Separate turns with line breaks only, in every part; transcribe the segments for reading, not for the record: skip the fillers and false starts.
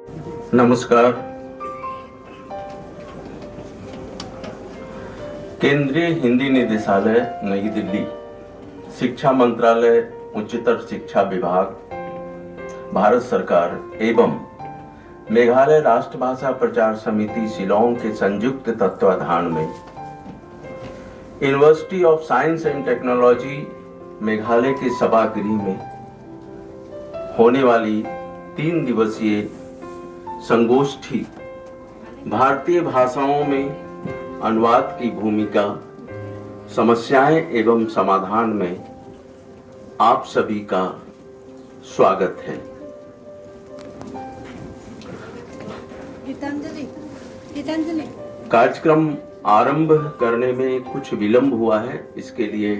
नमस्कार। केंद्रीय हिंदी निदेशालय नई दिल्ली, शिक्षा मंत्रालय, उच्चतर शिक्षा विभाग, भारत सरकार एवं मेघालय राष्ट्रभाषा प्रचार समिति शिलांग के संयुक्त तत्वाधान में university of science and technology Meghalaya के सभागृह में होने वाली 3 दिवसीय संगोष्ठी भारतीय भाषाओं में अनुवाद की भूमिका, समस्याएं एवं समाधान में आप सभी का स्वागत है।
गीतांजलि
कार्यक्रम आरंभ करने में कुछ विलंब हुआ है, इसके लिए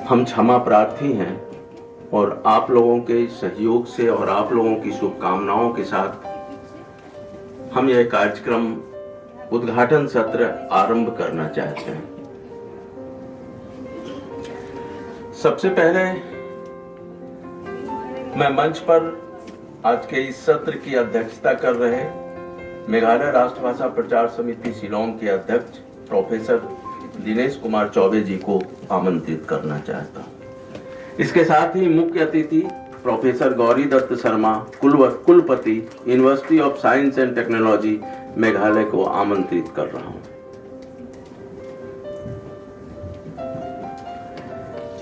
हम क्षमा प्रार्थी हैं और आप लोगों के सहयोग से और आप लोगों की शुभकामनाओं के साथ हम यह कार्यक्रम उद्घाटन सत्र आरंभ करना चाहते हैं। सबसे पहले मैं मंच पर आज के इस सत्र की अध्यक्षता कर रहे मेघालय राष्ट्रभाषा प्रचार समिति शिलांग के अध्यक्ष प्रोफेसर दिनेश कुमार चौबे जी को आमंत्रित करना चाहता हूं। इसके साथ ही मुख्य अतिथि प्रोफेसर गौरी दत्त शर्मा, कुलपति university of science and technology Meghalaya को आमंत्रित कर रहा हूं।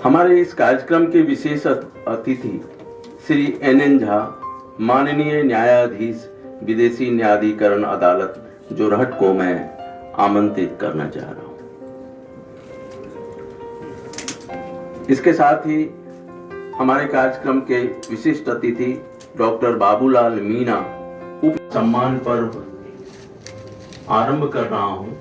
हमारे इस कार्यक्रम के विशेष अतिथि श्री NN झा, माननीय न्यायाधीश विदेशी न्यायाधिकरण अदालत जोरहट को मैं आमंत्रित करना चाह रहा हूं। इसके साथ ही हमारे कार्यक्रम के विशिष्ट अतिथि डॉक्टर बाबूलाल मीणा उप सम्मान पर्व आरंभ कर रहा हूं।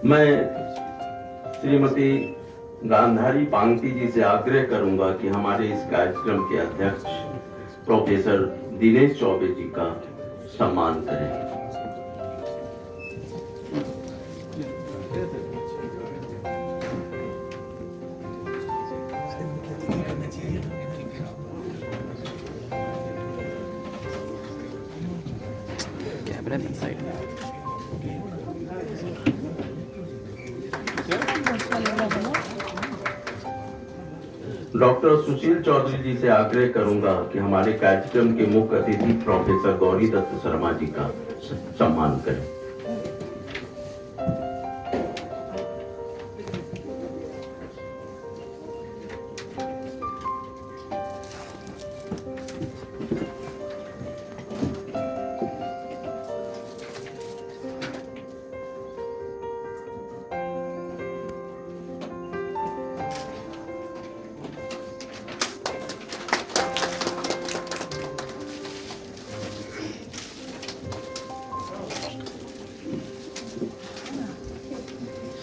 मैं श्रीमती गांधारी पांगती जी से आग्रह करूंगा कि हमारे इस कार्यक्रम के अध्यक्ष प्रोफेसर दिनेश चौबे जी का सम्मान करें। डॉक्टर सुशील चौधरी जी से आग्रह करूंगा कि हमारे कार्यक्रम के मुख्य अतिथि प्रोफेसर गौरी दत्त शर्मा जी का सम्मान करें।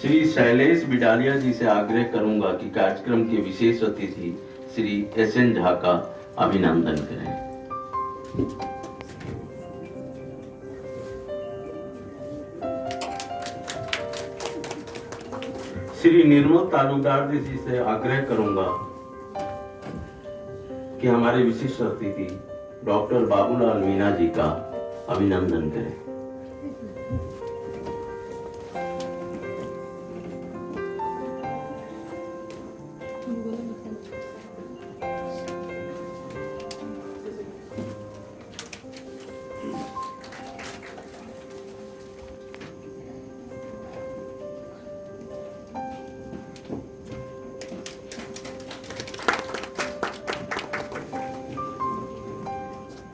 श्री शैलेश बिडालिया जी से आग्रह करूंगा कि कार्यक्रम के विशेष अतिथि श्री SN झा का अभिनंदन करें। श्री निर्मल तालुकदार जी से आग्रह करूंगा कि हमारे विशिष्ट अतिथि डॉक्टर बाबूलाल मीणा जी का अभिनंदन करें।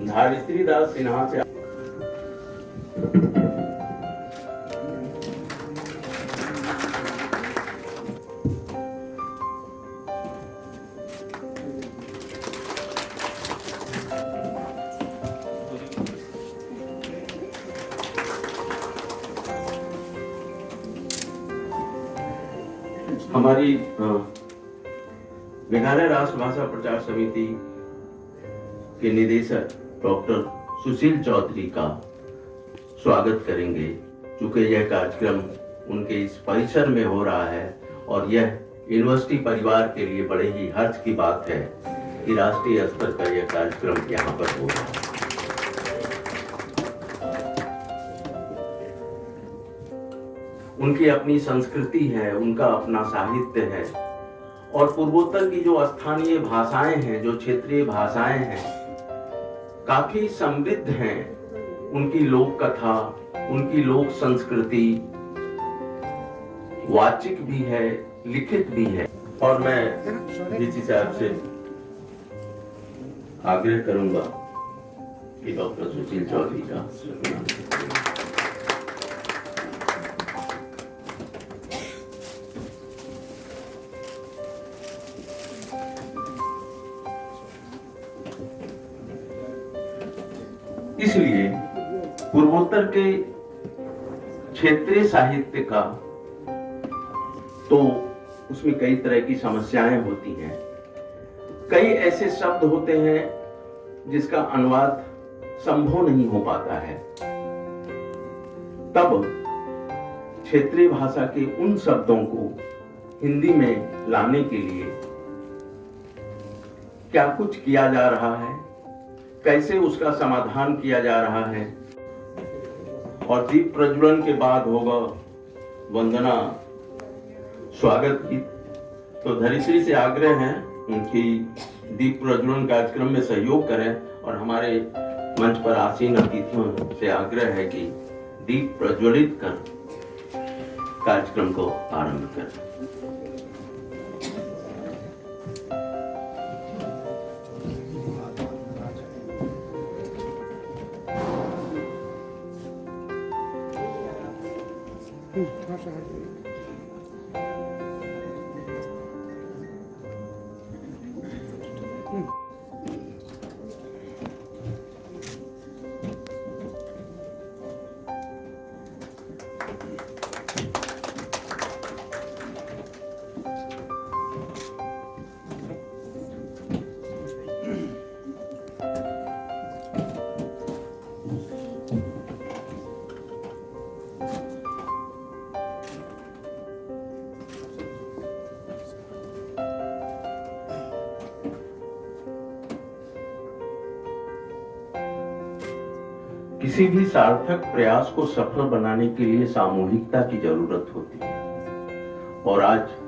धारित्री दास सिन्हा से हमारी मेघालय राष्ट्रभाषा प्रचार समिति के निदेशक डॉक्टर सुशील चौधरी का स्वागत करेंगे, चूंकि यह कार्यक्रम उनके इस परिसर में हो रहा है और यह यूनिवर्सिटी परिवार के लिए बड़े ही हर्ष की बात है कि राष्ट्रीय स्तर का यह कार्यक्रम यहाँ पर हो रहा है। उनकी अपनी संस्कृति है, उनका अपना साहित्य है और पूर्वोत्तर की जो स्थानीय भाषाएं हैं, जो क्षेत्रीय भाषाएं हैं, काफी समृद्ध हैं। उनकी लोक कथा, उनकी लोक संस्कृति वाचिक भी है, लिखित भी है। और मैं डीसी साहब से आग्रह करूंगा कि डॉक्टर सुशील चौधरी का इसलिए पूर्वोत्तर के क्षेत्रीय साहित्य का तो उसमें कई तरह की समस्याएं होती हैं, कई ऐसे शब्द होते हैं जिसका अनुवाद संभव नहीं हो पाता है। तब क्षेत्रीय भाषा के उन शब्दों को हिंदी में लाने के लिए क्या कुछ किया जा रहा है, कैसे उसका समाधान किया जा रहा है। और दीप प्रज्वलन के बाद होगा वंदना स्वागत गीत। तो धरित्री से आग्रह है उनकी दीप प्रज्वलन कार्यक्रम में सहयोग करें और हमारे मंच पर आसीन अतिथियों से आग्रह है कि दीप प्रज्वलित कर कार्यक्रम को आरंभ करें। किसी भी सार्थक प्रयास को सफल बनाने के लिए सामूहिकता की जरूरत होती है और आज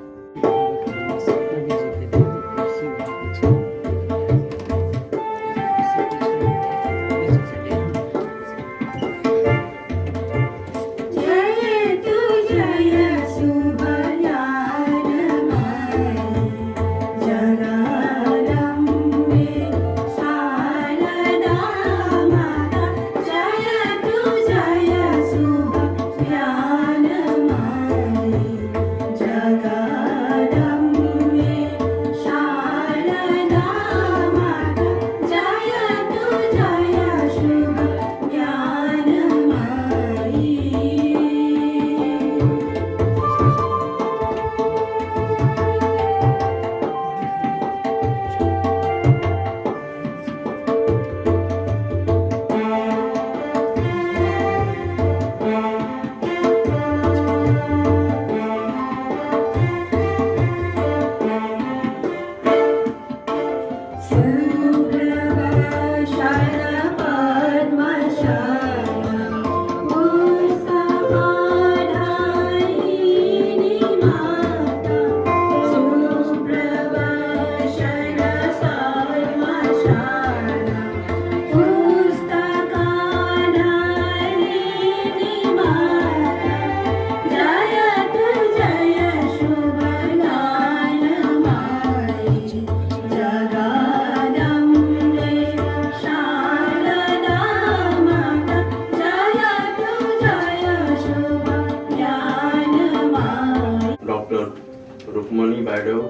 रुक्मणी बैडो,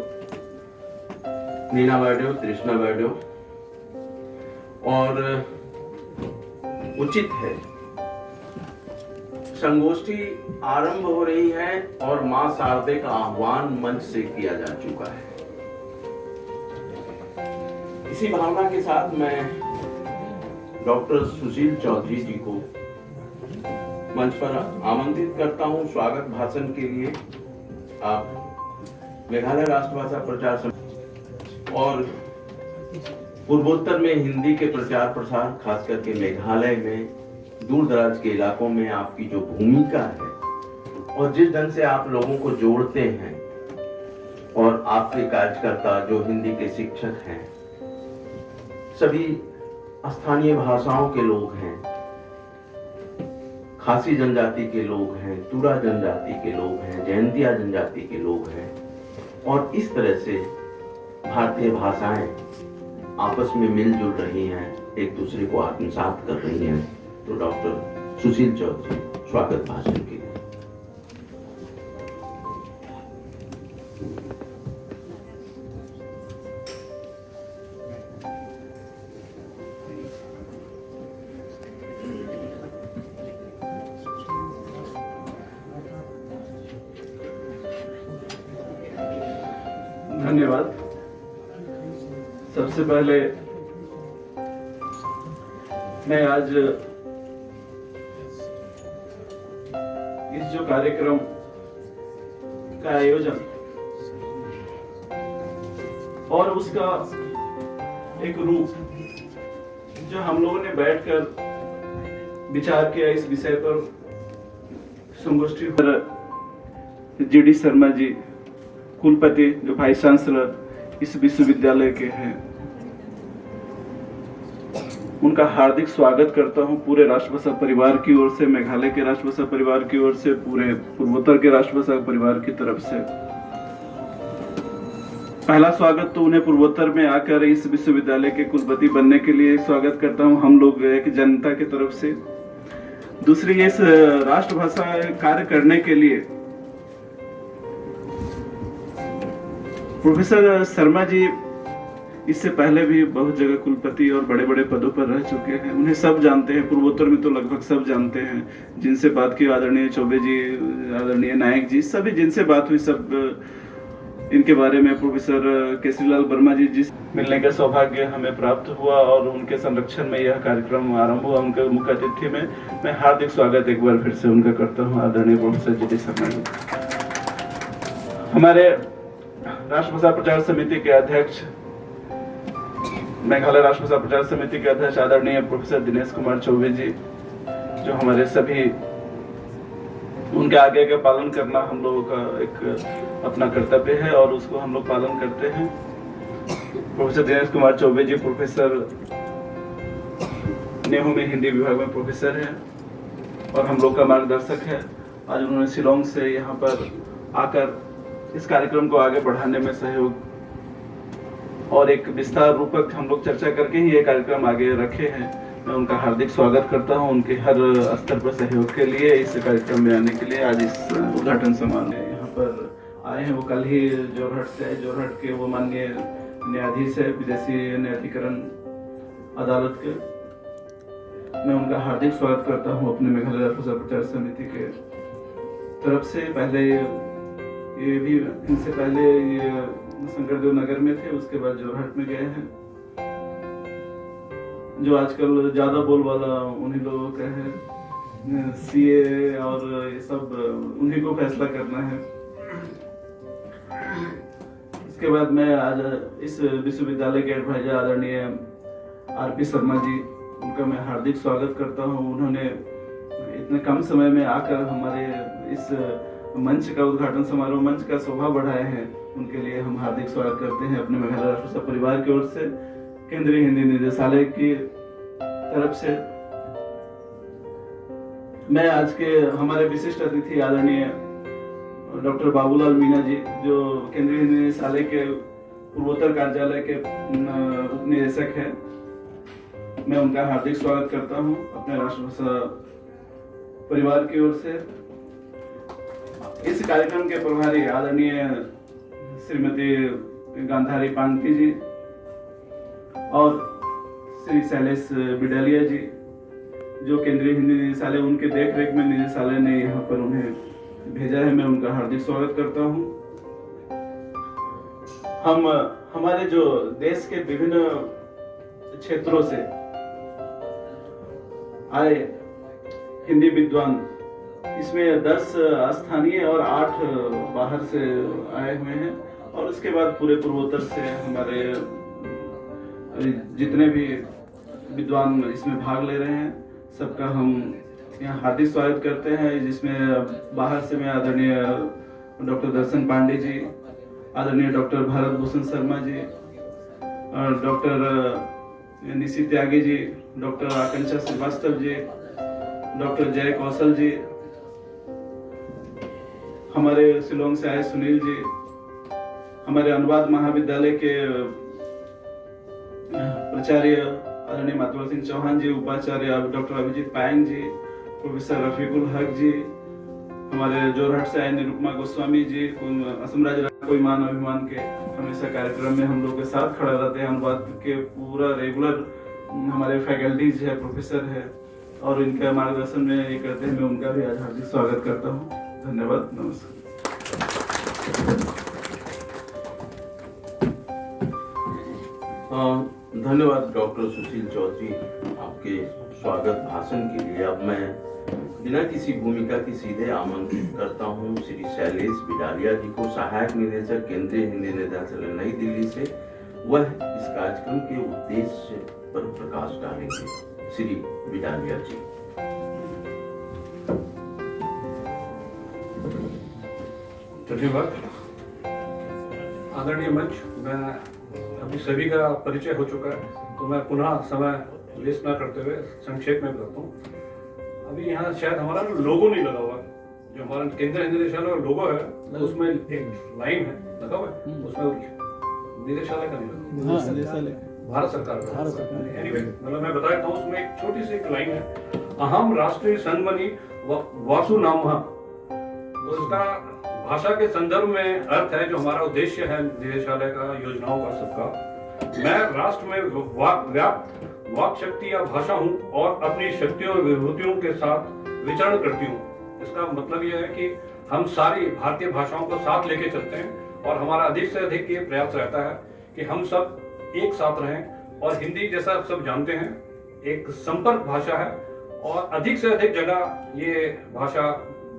नीना बैडो, तृष्णा बैडो। और उचित है संगोष्ठी आरंभ हो रही है और मां शारदे का आह्वान मंच से किया जा चुका है। इसी भावना के साथ मैं डॉक्टर सुशील चौधरी जी को मंच पर आमंत्रित करता हूं स्वागत भाषण के लिए। आप मेघालय राष्ट्रभाषा प्रचार समिति और पूर्वोत्तर में हिंदी के प्रचार प्रसार, खास करके मेघालय में दूर दराज के इलाकों में आपकी जो भूमिका है और जिस ढंग से आप लोगों को जोड़ते हैं, और आपके कार्यकर्ता जो हिंदी के शिक्षक हैं, सभी स्थानीय भाषाओं के लोग हैं, खासी जनजाति के लोग हैं, तुरा जनजाति के लोग हैं, जयंतिया जनजाति के लोग हैं, और इस तरह से भारतीय भाषाएं आपस में मिलजुल रही हैं, एक दूसरे को आत्मसात कर रही हैं। तो डॉक्टर सुशील चौधरी स्वागत भाषण के लिए।
धन्यवाद। सबसे पहले मैं आज इस जो कार्यक्रम का आयोजन और उसका एक रूप जो हम लोगों ने बैठकर विचार किया, इस विषय पर संगोष्ठी पर जीडी शर्मा जी कुलपति जो वाइस चांसलर इस विश्वविद्यालय के हैं, उनका हार्दिक स्वागत करता हूं पूरे राष्ट्रभाषा परिवार की ओर से, मेघालय के राष्ट्रभाषा परिवार की ओर से, पूरे पूर्वोत्तर के राष्ट्रभाषा परिवार की तरफ से। पहला स्वागत तो उन्हें पूर्वोत्तर में आकर इस विश्वविद्यालय के कुलपति बनने के लिए स्वागत करता हूं हम लोग एक जनता की तरफ से। दूसरी, इस राष्ट्रभाषा कार्य करने के लिए प्रोफेसर शर्मा जी इससे पहले भी बहुत जगह कुलपति और बड़े बड़े पदों पर रह चुके हैं, उन्हें सब जानते हैं, पूर्वोत्तर में तो लगभग सब जानते हैं। जिनसे बात की, आदरणीय चौबे जी, आदरणीय नायक जी, सभी जिनसे बात हुई सब इनके बारे में। प्रोफेसर केसरीलाल वर्मा जी जिस मिलने का सौभाग्य हमें प्राप्त हुआ और उनके संरक्षण में यह कार्यक्रम आरंभ हुआ, उनके मुख्य अतिथि में मैं हार्दिक स्वागत एक बार फिर से उनका करता हूँ, आदरणीय प्रोफेसर जीडी शर्मा जी। हमारे राष्ट्रभाषा प्रचार समिति के अध्यक्ष, मेघालय राष्ट्रभाषा प्रचार समिति के अध्यक्ष आदरणीय प्रोफेसर दिनेश कुमार चौबे जी, जो हमारे सभी उनके आगे का पालन करना हम लोगों का एक अपना कर्तव्य है और उसको हम लोग पालन करते हैं। प्रोफेसर दिनेश कुमार चौबे जी प्रोफेसर नेहरू में हिंदी विभाग में प्रोफेसर हैं और हम लोग का मार्गदर्शक है। आज उन्होंने शिलोंग से यहाँ पर आकर इस कार्यक्रम को आगे बढ़ाने में सहयोग और एक विस्तार रूपक हम लोग चर्चा करके ही ये कार्यक्रम आगे रखे हैं। मैं उनका हार्दिक स्वागत करता हूं उनके हर स्तर पर सहयोग के लिए, इस कार्यक्रम में आने के लिए। आज इस उद्घाटन समारोह में यहाँ पर आए हैं, वो कल ही जोरहट से आए। जोरहट के वो माननीय न्यायाधीश है विदेशी न्यायाधिकरण अदालत के। मैं उनका हार्दिक स्वागत करता हूँ अपने मेघालय राष्ट्रभाषा प्रचार समिति के तरफ से। पहले ये भी इनसे पहले ये शंकरदेव नगर में थे, उसके बाद जोरहट में गए हैं। जो आजकल ज्यादा बोलबाला उन्हीं लोगों का है, सीए और ये सब उन्हीं को फैसला करना है। इसके बाद मैं आज इस विश्वविद्यालय के एडवाइजर आदरणीय आरपी शर्मा जी, उनका मैं हार्दिक स्वागत करता हूँ। उन्होंने इतने कम समय में आकर हमारे इस मंच का उद्घाटन समारोह मंच का शोभा बढ़ाए हैं, उनके लिए हम हार्दिक स्वागत करते हैं अपने मेघालय राष्ट्रभाषा परिवार की ओर से, केंद्रीय हिंदी निदेशालय की तरफ से। मैं आज के हमारे विशिष्ट अतिथि आदरणीय डॉक्टर बाबूलाल मीना जी, जो केंद्रीय हिंदी निदेशालय के पूर्वोत्तर कार्यालय के उप निदेशक हैं, मैं उनका हार्दिक स्वागत करता हूं अपने राष्ट्रभाषा परिवार की ओर से। इस कार्यक्रम के प्रभारी आदरणीय श्रीमती गांधारी पांगती जी और श्री शैलेश बिडलिया जी, जो केंद्रीय हिंदी निदेशालय उनके देखरेख में निदेशालय ने यहाँ पर उन्हें भेजा है, मैं उनका हार्दिक स्वागत करता हूँ। हम हमारे जो देश के विभिन्न क्षेत्रों से आए हिंदी विद्वान, इसमें 10 स्थानीय और 8 बाहर से आए हुए हैं, और उसके बाद पूरे पूर्वोत्तर से हमारे जितने भी विद्वान इसमें भाग ले रहे हैं सबका हम यहाँ हार्दिक स्वागत करते हैं। जिसमें बाहर से मैं आदरणीय डॉक्टर दर्शन पांडे जी, आदरणीय doctor Bharat Bhushan Sharma ji, doctor Nishi Tyagi ji, doctor आकांक्षा श्रीवास्तव जी, डॉक्टर जय कौशल जी, हमारे शिलोंग से आए सुनील जी, हमारे अनुवाद महाविद्यालय के प्राचार्य आदरणीय मातवर सिंह चौहान जी, उपाचार्य डॉक्टर अभिजीत पायंग जी, प्रोफेसर रफीकुल हक जी, हमारे जोरहट से आए निरुपमा गोस्वामी जी, असम राज्य कोई मान अभिमान के हमेशा कार्यक्रम में हम लोग के साथ खड़ा रहते हैं। अनुवाद के पूरा रेगुलर हमारे फैकल्टीज है, प्रोफेसर है, और इनका मार्गदर्शन में ये करते हैं। मैं उनका भी आज हार्दिक स्वागत करता हूँ। धन्यवाद, नमस्कार।
धन्यवाद डॉक्टर सुशील चौधरी आपके स्वागत भाषण के लिए। अब मैं बिना किसी भूमिका की सीधे आमंत्रित करता हूं श्री शैलेश बिडालिया जी को, सहायक निदेशक केंद्रीय हिंदी निदेशालय नई दिल्ली से। वह इस कार्यक्रम के उद्देश्य पर प्रकाश डालेंगे। श्री बिडालिया जी।
धन्यवाद। आदरणीय मंच, मैं अभी सभी का परिचय हो चुका है, तो मैं पुनः समय वेस्ट न करते हुए संक्षेप में बताता हूँ। अभी यहाँ शायद हमारा लोगो नहीं लगा हुआ, जो हमारा केंद्रीय हिंदी निदेशालय का लोगो है तो उसमें एक लाइन है लगा हुआ है, उसमें निदेशालय का नहीं लगा, भारत सरकार का। एनीवे, मतलब मैं बता देता हूँ, उसमें एक छोटी सी एक लाइन है, अहम राष्ट्रीय संगमनी वासु नाम। तो इसका भाषा के संदर्भ में अर्थ है, जो हमारा उद्देश्य है निदेशालय का, योजनाओं का, सबका, मैं राष्ट्र में व्याप्त वाक शक्ति या भाषा हूँ और अपनी शक्तियों और विभूतियों के साथ विचरण करती हूँ। इसका मतलब यह है कि हम सारी भारतीय भाषाओं को साथ लेके चलते हैं, और हमारा अधिक से अधिक ये प्रयास रहता है कि हम सब एक साथ रहें। और हिंदी, जैसा आप सब जानते हैं, एक संपर्क भाषा है, और अधिक से अधिक जगह ये भाषा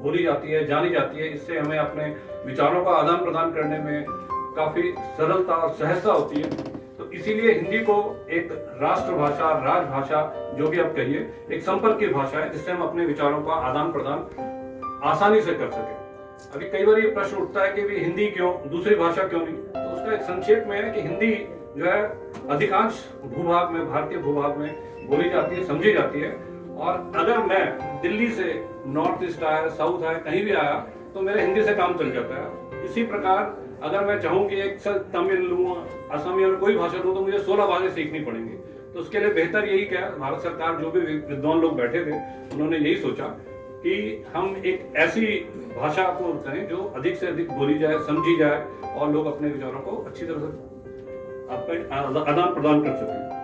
बोली जाती है, जानी जाती है। इससे हमें अपने विचारों का आदान प्रदान करने में काफी सरलता और सहजता होती है। तो इसीलिए हिंदी को एक राष्ट्रभाषा, राजभाषा, जो भी आप कहिए, एक संपर्क की भाषा है, जिससे हम अपने विचारों का आदान प्रदान आसानी से कर सके। अभी कई बार ये प्रश्न उठता है कि भी हिंदी क्यों, दूसरी भाषा क्यों नहीं? तो उसका एक संक्षेप में है कि हिंदी जो है अधिकांश भूभाग में, भारतीय भूभाग में बोली जाती है, समझी जाती है। और अगर मैं दिल्ली से नॉर्थ ईस्ट आया, साउथ आया, कहीं भी आया, तो मेरे हिंदी से काम चल जाता है। इसी प्रकार अगर मैं चाहूँ कि एक तमिल लूँ, असमी और कोई भाषा लूँ, तो मुझे 16 भाषाएं सीखनी पड़ेंगी। तो उसके लिए बेहतर यही क्या, भारत सरकार, जो भी विद्वान लोग बैठे थे, उन्होंने यही सोचा कि हम एक ऐसी भाषा को करें जो अधिक से अधिक बोली जाए, समझी जाए, और लोग अपने विचारों को अच्छी तरह से आदान प्रदान कर सकें।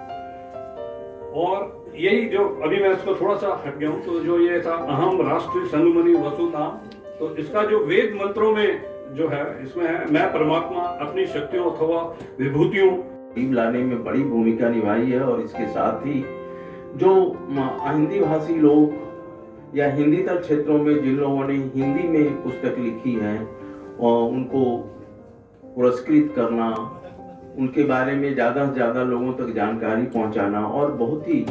और यही जो अभी मैं इसको थोड़ा सा हट गया हूँ, तो जो ये था अहम राष्ट्रीय संगमनी वसु नाम, तो इसका जो वेद मंत्रों में जो है, इसमें है, मैं परमात्मा अपनी शक्तियों अथवा विभूतियों
लाने में बड़ी भूमिका निभाई है। और इसके साथ ही जो हिंदी भाषी लोग या हिंदी तक क्षेत्रों में जिन लोगों ने हिंदी में पुस्तक लिखी है, और उनको पुरस्कृत करना, उनके बारे में ज़्यादा से ज़्यादा लोगों तक जानकारी पहुंचाना, और बहुत ही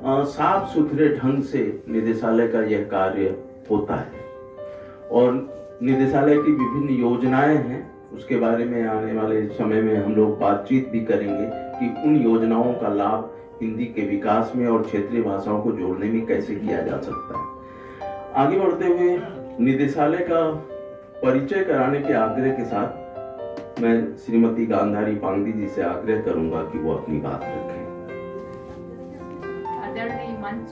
साफ सुथरे ढंग से निदेशालय का यह कार्य होता है। और निदेशालय की विभिन्न योजनाएं हैं, उसके बारे में आने वाले समय में हम लोग बातचीत भी करेंगे कि उन योजनाओं का लाभ हिंदी के विकास में और क्षेत्रीय भाषाओं को जोड़ने में कैसे किया जा सकता है। आगे बढ़ते हुए निदेशालय का परिचय कराने के आग्रह के साथ मैं श्रीमती गांधारी पांगदी जी से आग्रह करूंगा कि वो अपनी बात रखें।
आदरणीय मंच,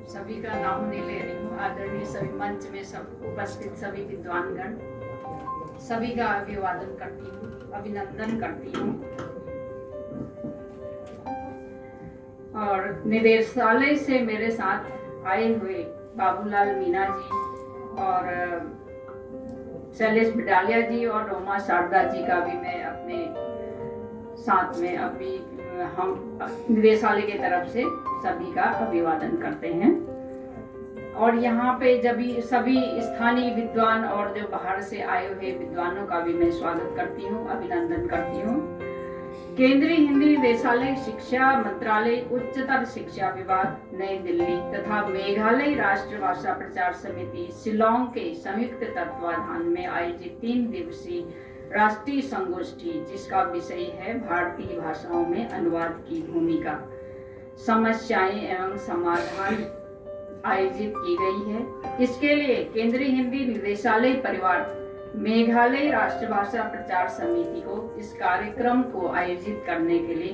सभी का नाम नहीं ले रही हूँ। आदरणीय सभी मंच में सब उपस्थित सभी विद्वानगण, सभी का अभिवादन करती हूँ, अभिनंदन करती हूँ। और निदेशालय से मेरे साथ आए हुए बाबूलाल मीना जी और शैलेश बिडालिया जी और रोमा शारदा जी का भी मैं अपने साथ में अभी हम निदेशालय की तरफ से सभी का अभिवादन करते हैं। और यहाँ पे जब सभी स्थानीय विद्वान और जो बाहर से आए हुए विद्वानों का भी मैं स्वागत करती हूँ, अभिनंदन करती हूँ। केंद्रीय हिंदी निदेशालय, शिक्षा मंत्रालय, उच्चतर शिक्षा विभाग नई दिल्ली तथा मेघालय राष्ट्र भाषा प्रचार समिति शिलोंग के संयुक्त तत्वाधान में आयोजित 3 दिवसीय राष्ट्रीय संगोष्ठी, जिसका विषय है भारतीय भाषाओं में अनुवाद की भूमिका, समस्याएं एवं समाधान, आयोजित की गई है। इसके लिए केंद्रीय हिंदी निदेशालय परिवार मेघालय राष्ट्रभाषा प्रचार समिति को इस कार्यक्रम को आयोजित करने के लिए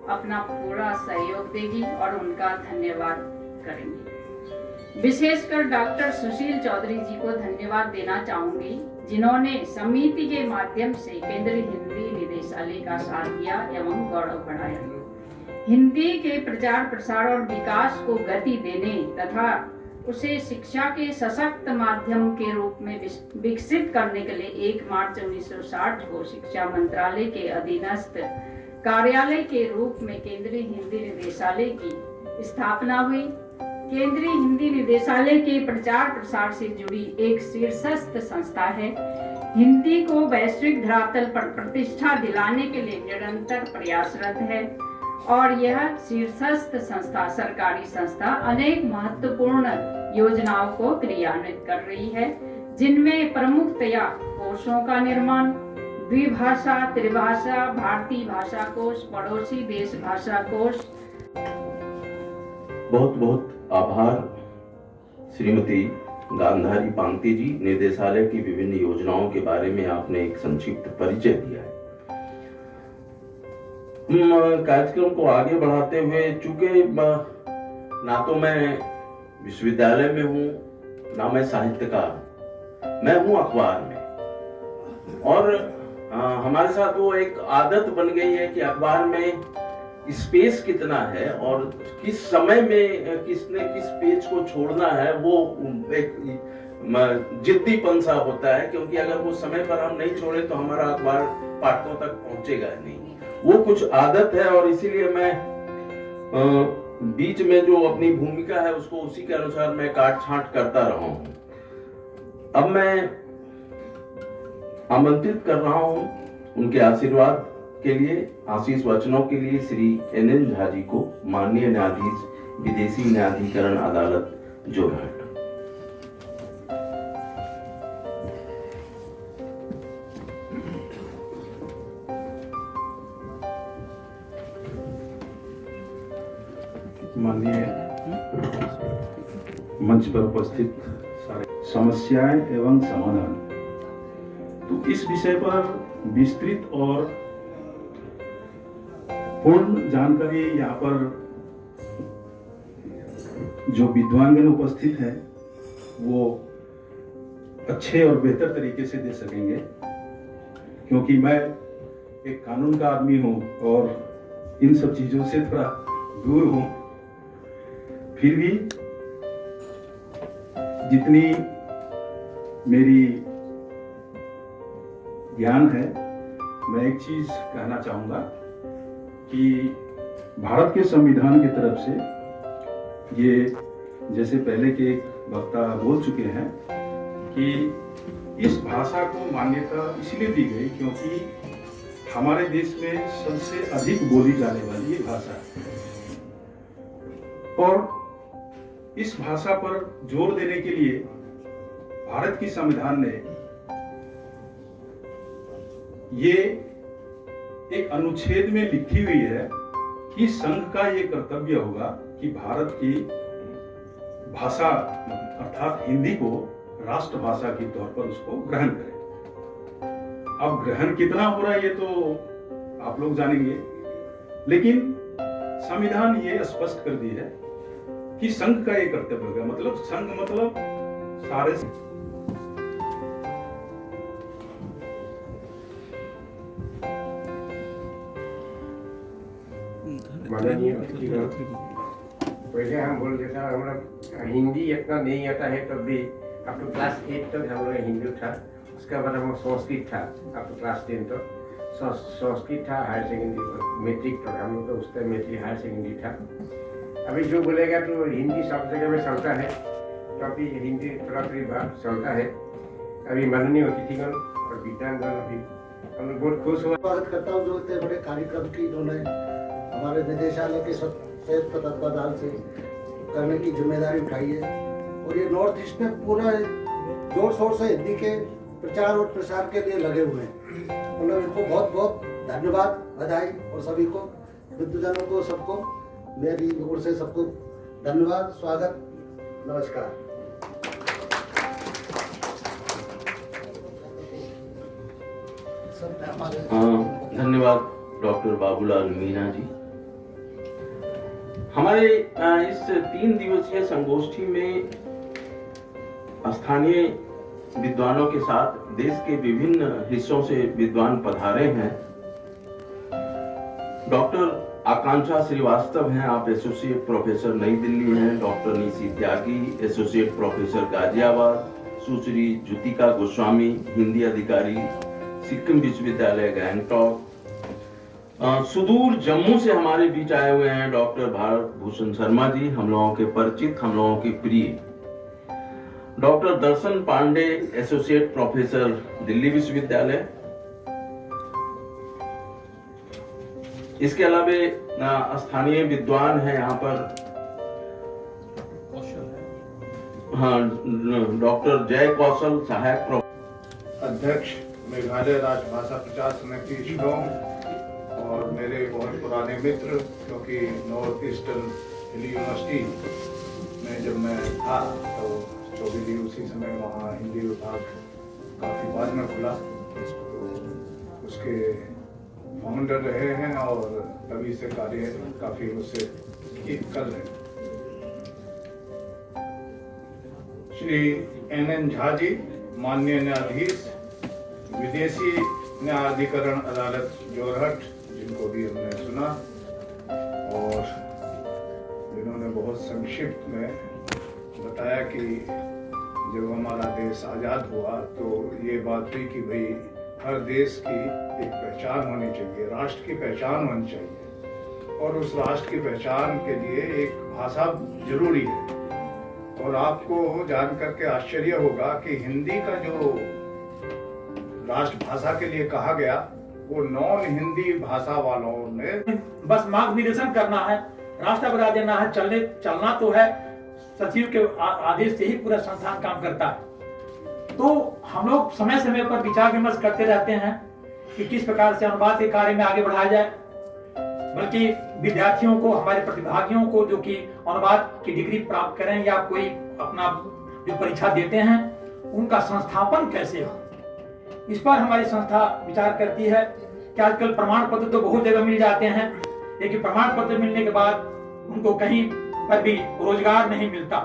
अपना पूरा सहयोग देगी और उनका धन्यवाद करेंगे। विशेषकर डॉक्टर सुशील चौधरी जी को धन्यवाद देना चाहूंगी, जिन्होंने समिति के माध्यम से केंद्रीय हिंदी निदेशालय का साथ दिया एवं गौरव बढ़ाया। हिंदी के प्रचार प्रसार और विकास को गति देने तथा उसे शिक्षा के सशक्त माध्यम के रूप में विकसित करने के लिए 1 मार्च 1960 को शिक्षा मंत्रालय के अधीनस्थ कार्यालय के रूप में केंद्रीय हिंदी निदेशालय की स्थापना हुई। केंद्रीय हिंदी निदेशालय के प्रचार प्रसार से जुड़ी एक शीर्षस्थ संस्था है। हिंदी को वैश्विक धरातल पर प्रतिष्ठा दिलाने के लिए निरंतर प्रयासरत है और यह शीर्षस्थ संस्था, सरकारी संस्था, अनेक महत्वपूर्ण योजनाओं को क्रियान्वित कर रही है, जिनमें प्रमुखतया कोशों का निर्माण, द्विभाषा, त्रिभाषा, भारतीय भाषा कोश, पड़ोसी देश भाषा कोश।
बहुत बहुत आभार श्रीमती गांधारी पांगती जी। निदेशालय की विभिन्न योजनाओं के बारे में आपने एक संक्षिप्त परिचय दिया है। कार्यक्रम को आगे बढ़ाते हुए, चूंकि ना तो मैं विश्वविद्यालय में हूँ ना मैं साहित्यकार, मैं हूँ अखबार में, और हमारे साथ वो एक आदत बन गई है कि अखबार में स्पेस कितना है और किस समय में किसने किस पेज को छोड़ना है, वो एक जिद्दीपन सा होता है, क्योंकि अगर वो समय पर हम नहीं छोड़े तो हमारा अखबार पाठकों तक पहुंचेगा नहीं। वो कुछ आदत है और इसीलिए मैं बीच में जो अपनी भूमिका है उसको उसी के अनुसार मैं काट छांट करता रहा हूं। अब मैं आमंत्रित कर रहा हूं उनके आशीर्वाद के लिए, आशीष वचनों के लिए श्री NN झा जी को, माननीय न्यायाधीश विदेशी न्यायाधिकरण अदालत जोरहट।
माननीय मंच पर उपस्थित सारे समस्याएं एवं समाधान, तो इस विषय पर विस्तृत और पूर्ण जानकारी यहाँ पर जो विद्वानगण उपस्थित हैं वो अच्छे और बेहतर तरीके से दे सकेंगे, क्योंकि मैं एक कानून का आदमी हूँ और इन सब चीजों से थोड़ा दूर हूँ। फिर भी जितनी मेरी ज्ञान है, मैं एक चीज कहना चाहूंगा कि भारत के संविधान की तरफ से ये, जैसे पहले के एक वक्ता बोल चुके हैं, कि इस भाषा को मान्यता इसलिए दी गई क्योंकि हमारे देश में सबसे अधिक बोली जाने वाली ये भाषा है, और इस भाषा पर जोर देने के लिए भारत की संविधान ने ये एक अनुच्छेद में लिखी हुई है कि संघ का ये कर्तव्य होगा कि भारत की भाषा अर्थात हिंदी को राष्ट्रभाषा के तौर पर उसको ग्रहण करें। अब ग्रहण कितना हो रहा है ये तो आप लोग जानेंगे, लेकिन संविधान ये स्पष्ट कर दी है कि संघ का ये कर्तव्य होगा। मतलब संघ मतलब सारे
पहले हम बोलते था हमारा हिंदी इतना नहीं आता है, तब भी अब तो क्लास 8 तक हम लोग हिंदी था, उसके बाद हम संस्कृत था अब तो क्लास 10 तक। संस्कृत था हायर सेकेंडरी पर, मैट्रिक तक हम लोग तो उस टाइम मैट्रिक हायर सेकेंडरी था। अभी जो बोलेगा तो हिंदी सब जगह में चलता है, तो अभी हिंदी थोड़ा थोड़ी बात चलता है। अभी माननीय अतिथिगण और विद्वानगण अभी हम लोग बहुत खुश हुआ।
स्वागत करता हूँ जो इतने बड़े कार्यक्रम की इन्होंने हमारे निदेशालय के संयुक्त तत्वाधान से करने की जिम्मेदारी उठाई है। और ये नॉर्थ ईस्ट में पूरा जोर शोर से हिंदी के प्रचार और प्रसार के लिए लगे हुए हैं। उन्हें इनको बहुत बहुत धन्यवाद, बधाई, और सभी को, विद्वजनों को, सबको मेरी ओर से सबको धन्यवाद, स्वागत, नमस्कार।
धन्यवाद डॉक्टर बाबूलाल मीणा जी। हमारे इस 3 दिवसीय संगोष्ठी में स्थानीय विद्वानों के साथ देश के विभिन्न हिस्सों से विद्वान पधारे हैं। डॉक्टर आकांक्षा श्रीवास्तव हैं, आप एसोसिएट प्रोफेसर नई दिल्ली हैं। Doctor Nishi Tyagi, associate professor Ghaziabad. सुश्री ज्योतिका गोस्वामी, हिंदी अधिकारी, सिक्किम विश्वविद्यालय गैंगटॉक। सुदूर जम्मू से हमारे बीच आए हुए हैं डॉक्टर भारत भूषण शर्मा जी, हम लोगों के परिचित, हम लोगों के प्रिय। डॉक्टर दर्शन पांडे, एसोसिएट प्रोफेसर दिल्ली विश्वविद्यालय। इसके अलावा स्थानीय विद्वान हैं यहाँ पर, हाँ, डॉक्टर जय कौशल, सहायक
अध्यक्ष मेघालय राजभाषा प्रचार समिति शिलोंग, और मेरे बहुत पुराने मित्र, क्योंकि नॉर्थ ईस्टर्न हिली यूनिवर्सिटी में जब मैं था तो चौबीली उसी समय वहाँ हिंदी विभाग काफ़ी बाद में खुला, तो उसके फाउंडर रहे हैं और तभी से कार्य काफ़ी उससे कर रहे हैं। श्री NN झा जी, माननीय न्यायाधीश, विदेशी न्यायाधिकरण अदालत जोरहट, जिनको भी हमने सुना, और जिन्होंने बहुत संक्षिप्त में बताया कि जब हमारा देश आज़ाद हुआ तो ये बात हुई कि भाई हर देश की एक पहचान होनी चाहिए, राष्ट्र की पहचान होनी चाहिए, और उस राष्ट्र की पहचान के लिए एक भाषा जरूरी है। और आपको जान करके आश्चर्य होगा कि हिंदी का जो राष्ट्रभाषा के लिए कहा गया, वो नॉन हिंदी भाषा वालों ने
बस मार्ग निर्देशन करना है, रास्ता बता देना है, चलना तो है। सचिव के आदेश से ही पूरा संस्थान काम करता है। तो हम लोग समय समय पर विचार विमर्श करते रहते हैं कि किस प्रकार से अनुवाद के कार्य में आगे बढ़ाया जाए। बल्कि विद्यार्थियों को, हमारे प्रतिभागियों को जो कि अनुवाद की डिग्री प्राप्त करें या कोई अपना जो परीक्षा देते हैं, उनका संस्थापन कैसे हो, इस पर हमारी संस्था विचार करती है। कि आजकल प्रमाण पत्र तो बहुत जगह मिल जाते हैं, लेकिन प्रमाण पत्र मिलने के बाद उनको कहीं पर भी रोजगार नहीं मिलता।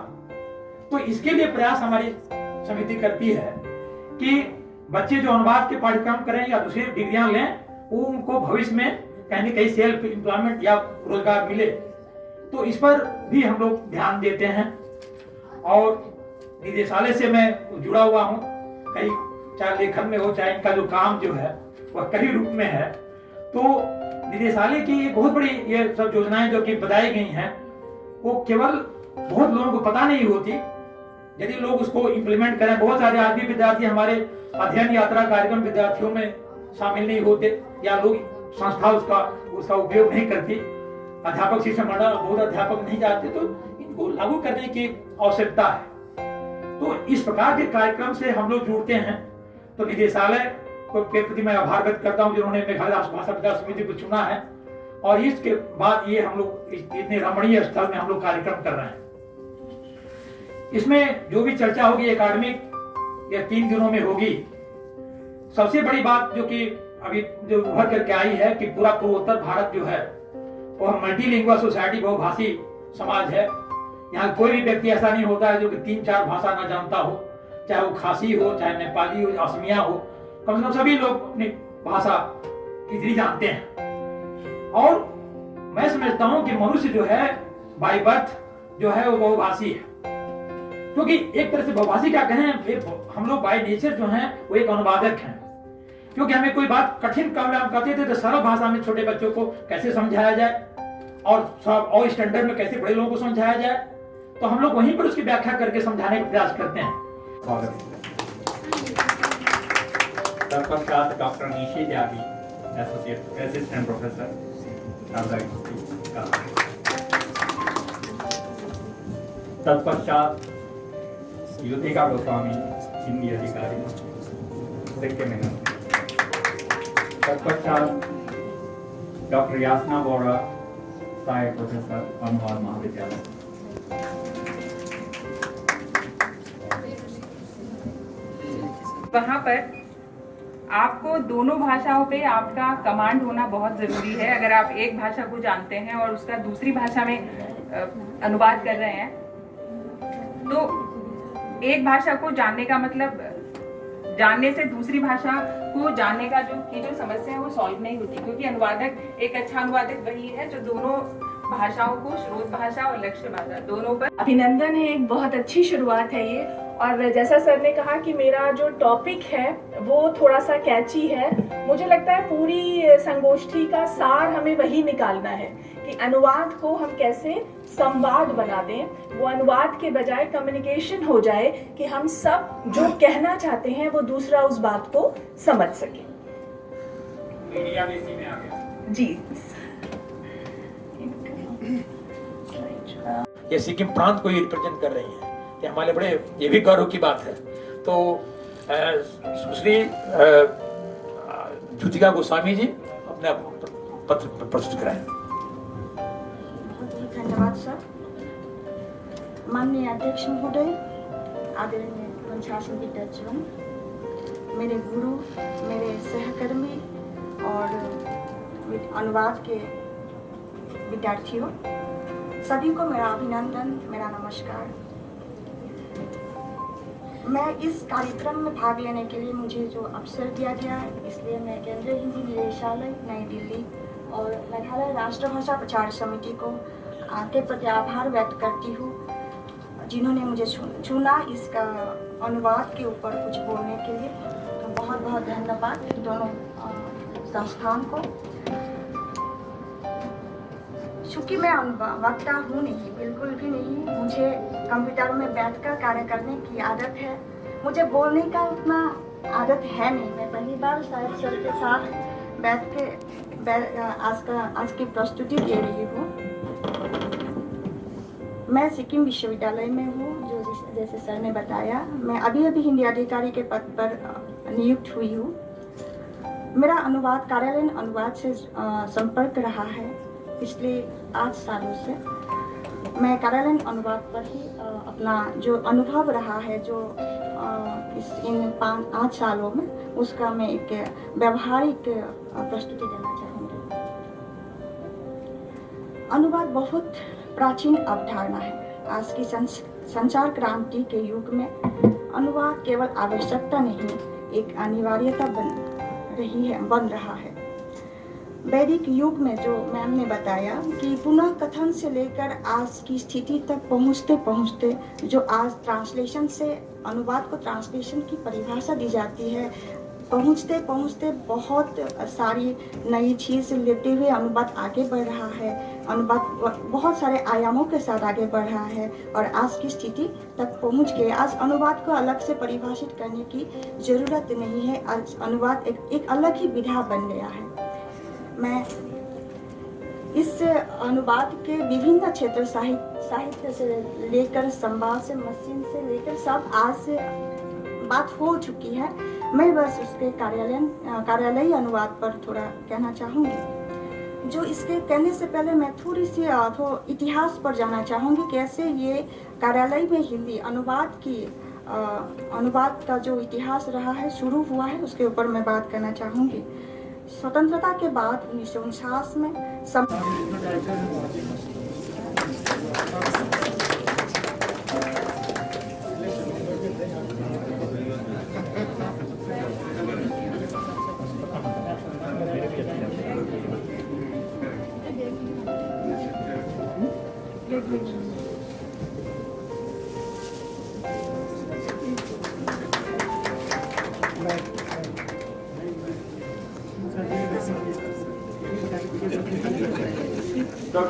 तो इसके लिए प्रयास हमारी समिति करती है कि बच्चे जो अनुवाद के पाठ्यक्रम करें या दूसरी डिग्रियां लें, वो उनको भविष्य में कहीं न कहीं सेल्फ एम्प्लॉयमेंट या रोजगार मिले। तो इस पर भी हम लोग ध्यान देते हैं। और निदेशालय से मैं जुड़ा हुआ हूँ, कई चाहे लेखन में हो, चाहे इनका जो काम जो है वह कई रूप में है। तो निदेशालय की बहुत बड़ी ये सब योजनाएं जो कि बताई गई हैं, वो केवल बहुत लोगों को पता नहीं होती। यदि लोग उसको इम्प्लीमेंट करें, बहुत सारे आज भी विद्यार्थी हमारे अध्ययन यात्रा कार्यक्रम विद्यार्थियों में शामिल नहीं होते, या लोग संस्था उसका उपयोग नहीं करती। अध्यापक शिक्षा मंडल बहुत अध्यापक नहीं जाते, तो इनको लागू करने की आवश्यकता है। तो इस प्रकार के कार्यक्रम से हम लोग जुड़ते हैं। तो निदेशालय के प्रति मैं आभार व्यक्त करता हूँ जिन्होंने मेघालय राष्ट्रभाषा प्रचार समिति को चुना है। और इसके बाद ये हम लोग इतने रमणीय स्थल में हम लोग कार्यक्रम कर रहे हैं। इसमें जो भी चर्चा होगी एकेडमिक या 3 दिनों में होगी। सबसे बड़ी बात जो कि अभी जो उभर करके आई है कि पूरा पूर्वोत्तर भारत जो है वह मल्टीलिंगुअल सोसाइटी, बहुभाषी समाज है। यहाँ कोई भी व्यक्ति ऐसा नहीं होता है जो कि 3-4 भाषा न जानता हो, चाहे वो खासी हो, चाहे नेपाली हो, असमिया हो, कम से कम सभी लोग अपनी भाषा इतनी जानते हैं। और मैं समझता हूं कि मनुष्य जो है बाय बर्थ जो है वो बहुभाषी है। क्योंकि एक तरह से बहुभाषी क्या कहें, हम लोग बाय नेचर जो हैं वो एक अनुवादक हैं। क्योंकि हमें कोई बात कठिन काम हम कहते थे तो सरल भाषा में छोटे बच्चों को कैसे समझाया जाए और स्टैंडर्ड में कैसे बड़े लोगों को समझाया जाए, तो हम लोग वहीं पर उसकी व्याख्या करके समझाने का प्रयास करते हैं।
स्वागत है। तत्पश्चात doctor Nishi Tyagi, associate assistant professor, Nalanda university का। तत्पश्चात युतिका गोस्वामी, हिंदी अधिकारी, सिक्किम यूनिवर्सिटी। तत्पश्चात डॉक्टर यासना बोरा, सहायक प्रोफेसर, अनुवाद महाविद्यालय।
वहाँ पर आपको दोनों भाषाओं पे आपका कमांड होना बहुत ज़रूरी है। अगर आप एक भाषा को जानते हैं और उसका दूसरी भाषा में अनुवाद कर रहे हैं, तो एक भाषा को जानने का मतलब जानने से दूसरी भाषा को जानने का जो समस्या है वो सॉल्व नहीं होती, क्योंकि अनुवादक, एक अच्छा अनुवादक वही है जो दोनों भाषाओं को, स्रोत भाषा और लक्ष्य भाषा दोनों पर।
अभिनंदन है, एक बहुत अच्छी शुरुआत है ये। और जैसा सर ने कहा कि मेरा जो टॉपिक है वो थोड़ा सा कैची है, मुझे लगता है पूरी संगोष्ठी का सार हमें वही निकालना है कि अनुवाद को हम कैसे संवाद बना दें, वो अनुवाद के बजाय कम्युनिकेशन हो जाए कि हम सब जो कहना चाहते हैं वो दूसरा उस बात को समझ सके।
मीडिया भी इसी में आ गया।
जी,
ये सिक्किम प्रांत को ही रिप्रेजेंट कर रही है, ये हमारे बड़े, ये भी गौरव की बात है। तो सुश्री ज्योतिका गोस्वामी जी अपने पत्र प्रस्तुत कराएं।
बहुत धन्यवाद सर। माननीय अध्यक्ष महोदय, आदरणीय मंचासन विद्यार्थीगण, मेरे गुरु, मेरे सहकर्मी और अनुवाद के विद्यार्थियों, सभी को मेरा अभिनंदन, मेरा नमस्कार। मैं इस कार्यक्रम में भाग लेने के लिए मुझे जो अवसर दिया गया है, इसलिए मैं केंद्रीय हिंदी निदेशालय नई दिल्ली और मेघालय राष्ट्रभाषा प्रचार समिति को के प्रति आभार व्यक्त करती हूँ, जिन्होंने मुझे चुना इसका अनुवाद के ऊपर कुछ बोलने के लिए। तो बहुत बहुत धन्यवाद दोनों संस्थान को। चूँकि मैं वक्ता हूँ नहीं, बिल्कुल भी नहीं, मुझे कंप्यूटर में बैठकर कार्य करने की आदत है, मुझे बोलने का उतना आदत है नहीं। मैं पहली बार शायद सर के साथ बैठ के आज की प्रस्तुति दे रही हूँ। मैं सिक्किम विश्वविद्यालय में हूँ, जो जैसे सर ने बताया, मैं अभी हिंदी अधिकारी के पद पर नियुक्त हुई हूँ। मेरा अनुवाद कार्यालयीन अनुवाद से संपर्क रहा है पिछले 8 सालों से। मैं कार्यालयीन अनुवाद पर ही अपना जो अनुभव रहा है, जो इन 8 सालों में, उसका मैं एक व्यवहारिक प्रस्तुति देना चाहूँगी। अनुवाद बहुत प्राचीन अवधारणा है। आज की संचार क्रांति के युग में अनुवाद केवल आवश्यकता नहीं, एक अनिवार्यता बन रहा है। वैदिक युग में, जो मैम ने बताया कि पुनः कथन से लेकर आज की स्थिति तक पहुँचते पहुँचते, जो आज ट्रांसलेशन से अनुवाद को ट्रांसलेशन की परिभाषा दी जाती है, पहुँचते पहुँचते बहुत सारी नई चीज़ लेते हुए अनुवाद आगे बढ़ रहा है। अनुवाद बहुत सारे आयामों के साथ आगे बढ़ रहा है और आज की स्थिति तक पहुँच गए। आज अनुवाद को अलग से परिभाषित करने की ज़रूरत नहीं है। आज अनुवाद एक अलग ही विधा बन गया है। मैं इस अनुवाद के विभिन्न क्षेत्र, साहित्य से लेकर संवाद से, मशीन से लेकर सब आज से बात हो चुकी है। मैं बस उसके कार्यालयी अनुवाद पर थोड़ा कहना चाहूँगी। जो इसके कहने से पहले मैं थोड़ी सी इतिहास पर जाना चाहूँगी, कैसे ये कार्यालय में हिंदी अनुवाद का जो इतिहास रहा है, शुरू हुआ है, उसके ऊपर मैं बात करना चाहूँगी। स्वतंत्रता के बाद 1949 में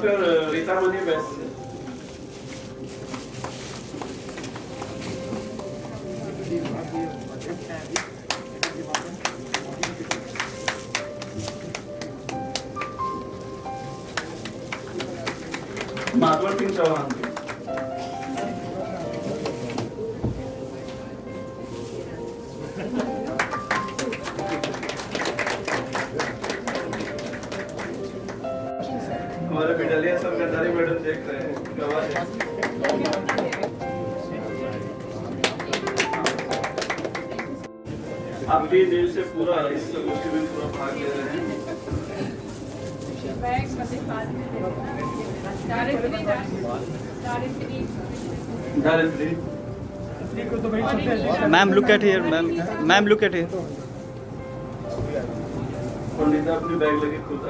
डॉक्टर रीता मनी बैस माधवर सिंह चौहान जी हमारे बिडलिया सब गद्दारी मैडम देख रहे हैं गवाह है। आप भी दिल से पूरा इस गोष्ठी में पूरा भाग ले रहे हैं।
Ma'am look at here ma'am look at here
Pandit अपनी बैग लेके खुद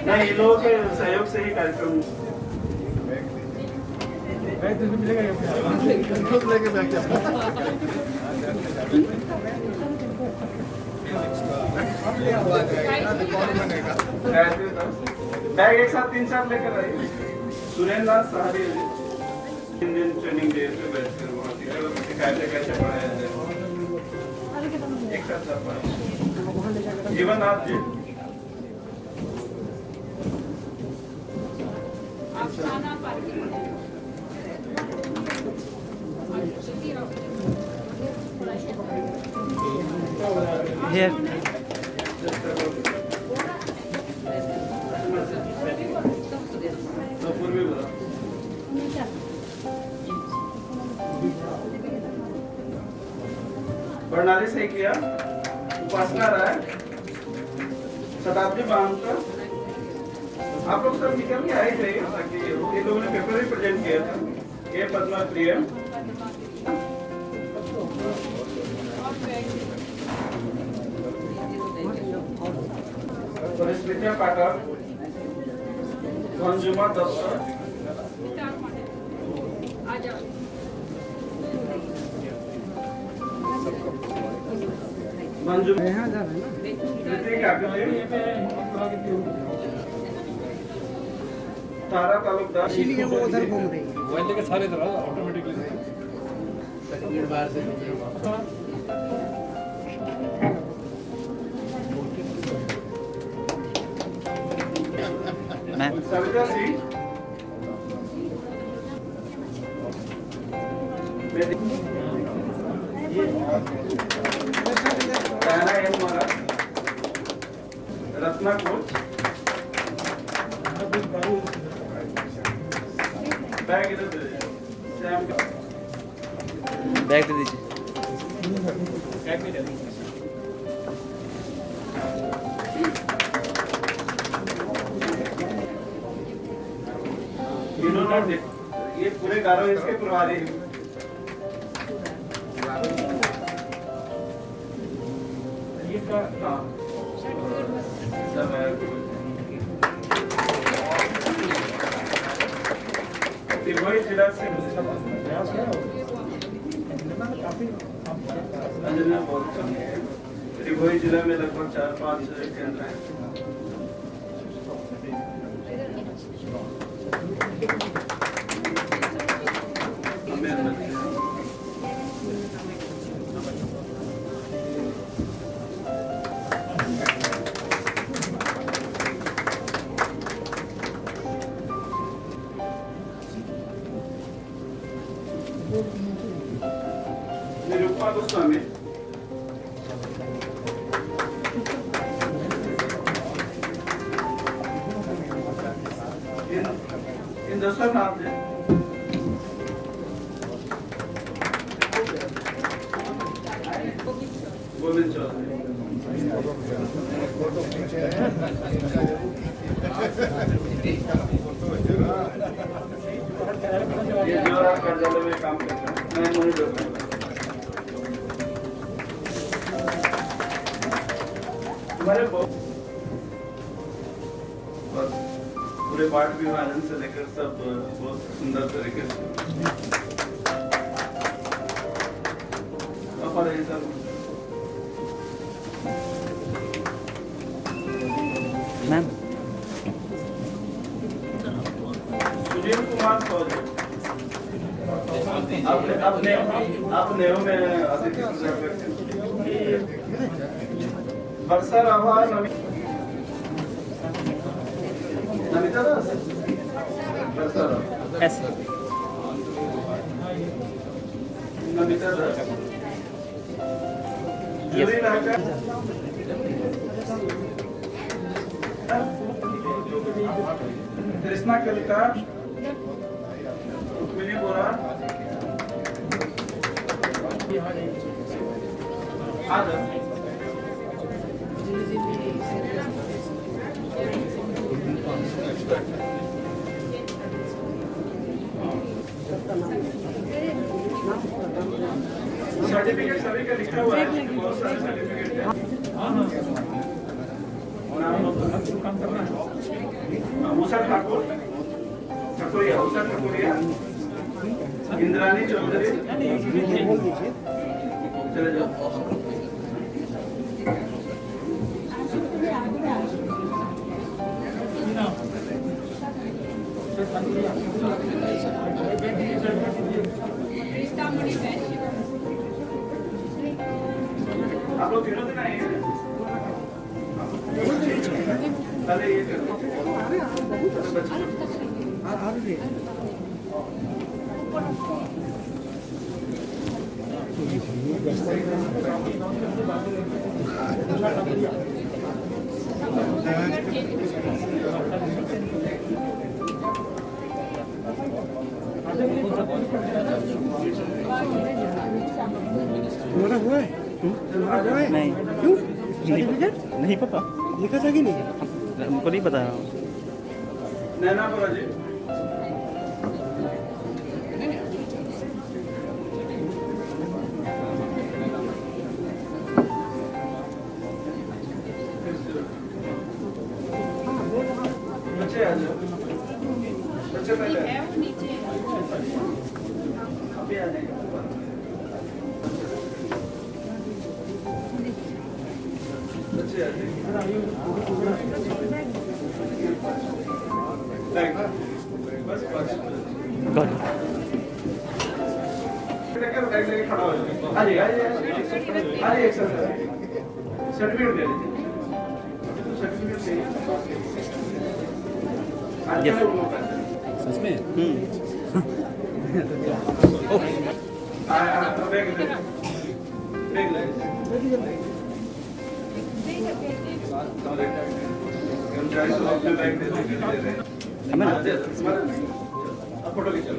नहीं इन लोगों के सहयोग से ही कार्यक्रम बैग एक साथ 3-4 लेकर आइए। सुरेंद्र नाथ सहारी 3 दिन ट्रेनिंग डे पे बैठकर वहाँ सिखाते कैसे पढ़ाया जाए। एक साथ सब पढ़ाए। जीवननाथ जी प्रणाली से किया उपासना राय शताब्दी बांधकर आप लोग सब निकल के आए थे ताकि ये लोगों ने पेपर भी प्रेजेंट किया था। ये पद्मा प्रिय स्मृतिया पाठक मंजुमा दत्त मंजू तारा तालुकदार
के सारे तरह ऑटोमेटिकली
सविता सिंह डायना एम मोरा रत्ना कोच बैग इधर दे श्याम का
बैग दे दीजिए
इन्होंने ये पूरे गारों इसके प्रभारी वही जिला से वही जिला में लगभग 4-5 केंद्र हैं। निरुपमा गोस्वामी इंद्रसर नाथ जी गोविंद चौधरी ये जो कार्यालय में काम करते हैं मैं मॉनिटर हमारे पूरे पाठ विभाजन से लेकर सब बहुत सुंदर तरीके से और ये सब सुनील कुमार चौधरी अपने में अतिथि वर्षा राभा नमिता दास वर्षा राभा नमिता दास यूरी नाका कृष्णा कलिता रुक्मिणी बोरा आदम सर्टिफिकेट सभी का लिखा हुआ है, बहुत सारे सर्टिफिकेट हैं। उषा ठाकुर ठाकुरिया इंद्रानी चौधरी चले जाओ। आप लोग तीनों दिन आए हैं? पहले ये करो।
तुम्हारा हुआ है?
नहीं
क्यों?
नहीं पता,
लिखा था कि नहीं?
हमको नहीं पता।
नैना बोला जी। बच्चे आ जाओ। बच्चे पहले अभी आ जाएंगे। बच्चे आ जाएंगे। बस खड़ा हो जाए। आइए एक साथ सर्टिफिकेट ले लीजिए। सर्टिफिकेट चाहिए।
सच में?
फोटो खींचो।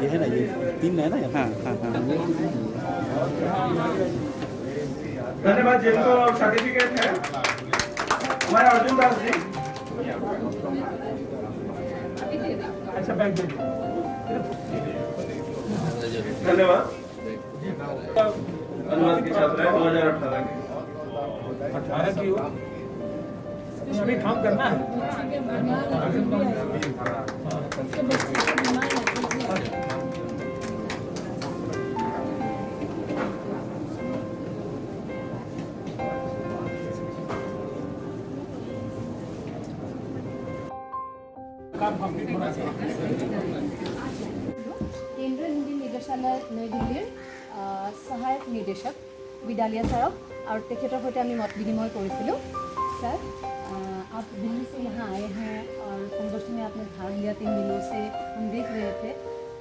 ये है ना, ये 3 है ना। हाँ हाँ हाँ।
धन्यवाद। जिनको सर्टिफिकेट है हमारे अर्जुन दास जी।
अच्छा बैग दे दो।
धन्यवाद। अनुवाद की छात्रा है 2018 की।
18 की हो अभी काम करना है।
केंद्रीय हिंदी निदेशालय नई दिल्लीर सहायक निदेशक विडालिया सारक और तेखेतर सहित आमी मत विनिमय करिसिलो। सर, आप दिल्ली से यहाँ आए हैं और संगोष्ठी में आपने भाग लिया 3 दिनों से हम देख रहे थे,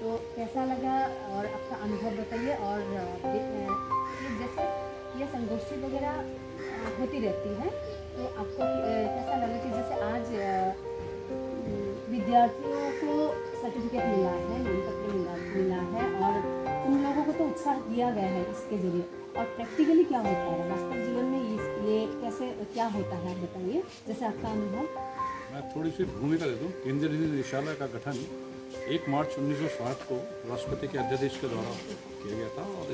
तो कैसा लगा और आपका अनुभव बताइए। और जैसे ये संगोष्ठी वगैरह होती रहती है तो आपको कैसा लगा कि जैसे आज विद्यार्थियों को सर्टिफिकेट मिला है, नामपत्र मिला है और उन लोगों को तो उत्साह दिया गया है इसके जरिए, और प्रैक्टिकली क्या होता है वास्तविक जीवन में ये कैसे क्या होता है, बताइए जैसे आपका अनुभव।
मैं थोड़ी सी भूमिका दे दूँ। केंद्रीय हिंदी निदेशालय का गठन 1 मार्च 1960 को राष्ट्रपति के अध्यादेश के द्वारा किया गया था और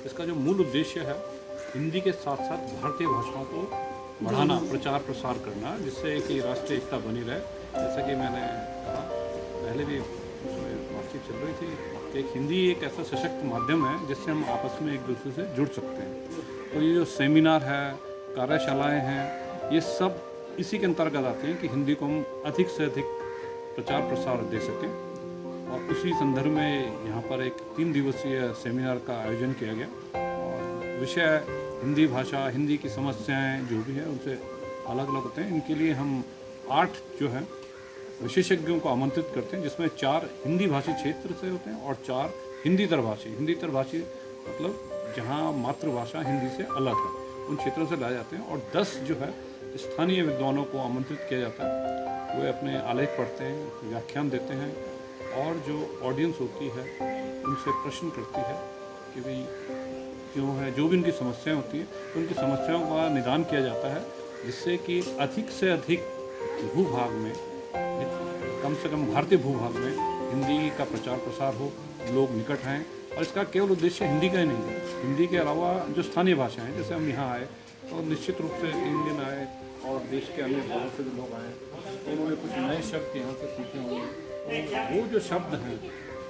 इसका जो मूल उद्देश्य है हिंदी के साथ साथ भारतीय भाषाओं को बढ़ाना, प्रचार प्रसार करना, जिससे कि राष्ट्रीय एकता बनी रहे। जैसा कि मैंने कहा पहले भी उसमें बातचीत चल रही थी कि हिंदी एक ऐसा सशक्त माध्यम है जिससे हम आपस में एक दूसरे से जुड़ सकते हैं। तो ये जो सेमिनार है, कार्यशालाएं हैं, ये सब इसी के अंतर्गत आते हैं कि हिंदी को हम अधिक से अधिक प्रचार प्रसार दे सकें। और उसी संदर्भ में यहाँ पर एक 3 दिवसीय सेमिनार का आयोजन किया गया और विषय हिंदी भाषा, हिंदी की समस्याएं जो भी है उनसे अलग अलग होते हैं। इनके लिए हम 8 जो है विशेषज्ञों को आमंत्रित करते हैं, जिसमें 4 हिंदी भाषी क्षेत्र से होते हैं और 4 हिंदीतर भाषी मतलब जहाँ मातृभाषा हिंदी से अलग है उन क्षेत्रों से लाए जाते हैं। और 10 जो है स्थानीय विद्वानों को आमंत्रित किया जाता है। वे अपने आलेख पढ़ते हैं, व्याख्यान देते हैं और जो ऑडियंस होती है उनसे प्रश्न करती है कि भाई क्यों है, जो भी उनकी समस्याएं होती हैं तो उनकी समस्याओं का निदान किया जाता है, जिससे कि अधिक से अधिक भूभाग में, कम से कम भारतीय भूभाग में हिंदी का प्रचार प्रसार हो, लोग निकट आएँ। और इसका केवल उद्देश्य हिंदी का ही नहीं है, हिंदी के अलावा जो स्थानीय भाषाएं, जैसे हम यहाँ आए तो निश्चित रूप से इंडियन आए और देश के अन्य बहुत से लोग आए तो उन्होंने कुछ नए शब्द यहाँ से सीखे होंगे। वो जो शब्द हैं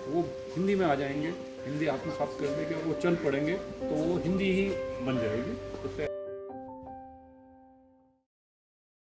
वो हिंदी में आ जाएंगे, हिंदी आत्मसात कर देंगे, वो चल पड़ेंगे तो वो हिंदी ही बन जाएगी। उससे